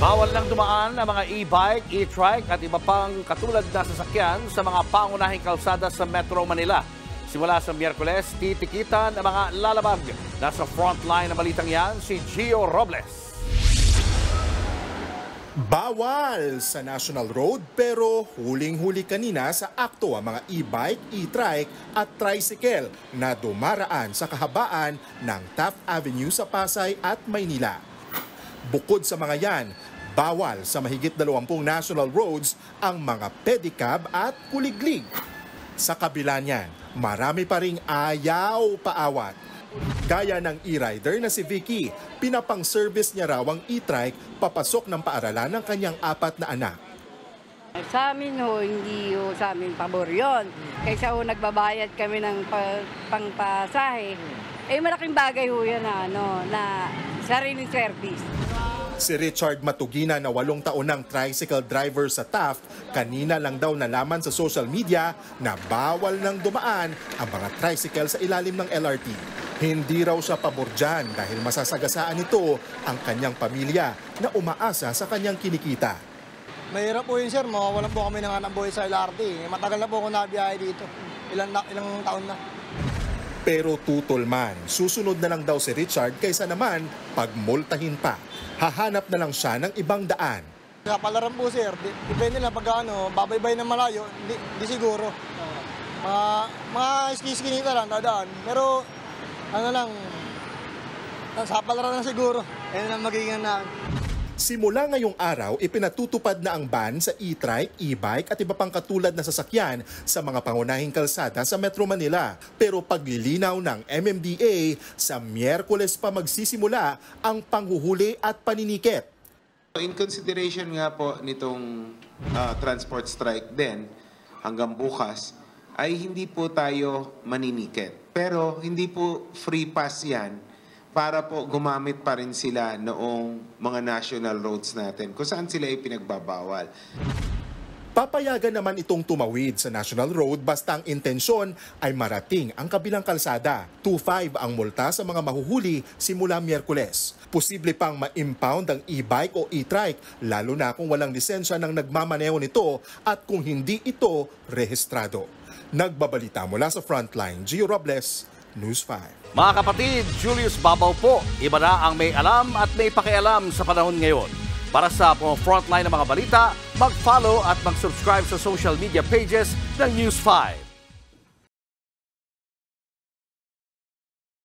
Bawal lang dumaan ang mga e-bike, e-trike at iba pang katulad na sasakyan sa mga pangunahing kalsada sa Metro Manila. Simula sa Miyerkules, titikitan ang mga lalabag. Nasa frontline ng balitang yan, si Gio Robles. Bawal sa National Road pero huling-huli kanina sa akto ang mga e-bike, e-trike at tricycle na dumaraan sa kahabaan ng Taft Avenue sa Pasay at Maynila. Bukod sa mga yan, bawal sa mahigit 20 national roads ang mga pedicab at kuliglig. Sa kabila niyan, marami pa ring ayaw paawat. Gaya ng e-rider na si Vicky, pinapang-service niya raw ang e-trike papasok ng paaralan ng kanyang 4 na anak. Sa amin hindi sa amin pabor yun. Kaysa nagbabayad kami ng pangpasahe, malaking bagay yan na sariling service. Si Richard Matugina na 8 taon ng tricycle driver sa Taft, kanina lang daw nalaman sa social media na bawal nang dumaan ang mga tricycle sa ilalim ng LRT. Hindi raw siya pabor dyan dahil masasagasaan nito ang kanyang pamilya na umaasa sa kanyang kinikita. Mahirap po yun, sir. Mawawalan po kami ng hanap buhay sa LRT. Matagal na po ako nabiyahe dito. Ilang taon na. Pero tutol man, susunod na lang daw si Richard kaysa naman pagmultahin pa. Hahanap na lang siya ng ibang daan. Sa palaran po, sir, depende lang pag babaybay ng malayo, di siguro. Mga iski-iskinita lang, dadaan. Pero sa palaran lang siguro. Ayun lang magiging na. Simula ngayong araw, ipinatutupad na ang ban sa e-trike, e-bike at iba pang katulad na sasakyan sa mga pangunahing kalsada sa Metro Manila. Pero paglilinaw ng MMDA, sa Miyerkules pa magsisimula ang panghuhuli at paninikit. In consideration nga po nitong transport strike din hanggang bukas, ay hindi po tayo maninikit. Pero hindi po free pass yan para po gumamit pa rin sila noong mga national roads natin kung saan sila ipinagbabawal. Papayagan naman itong tumawid sa National Road basta ang intensyon ay marating ang kabilang kalsada. 2.5 ang multa sa mga mahuhuli simula Miyerkules. Posible pang ma-impound ang e-bike o e-trike lalo na kung walang lisensya ng nagmamaneho nito at kung hindi ito rehistrado. Nagbabalita mula sa Frontline, Gio Robles, News 5. Mga kapatid, Julius Babaw po. Iba na ang may alam at may pakialam sa panahon ngayon. Para sa frontline ng mga balita, mag-follow at mag-subscribe sa social media pages ng News 5.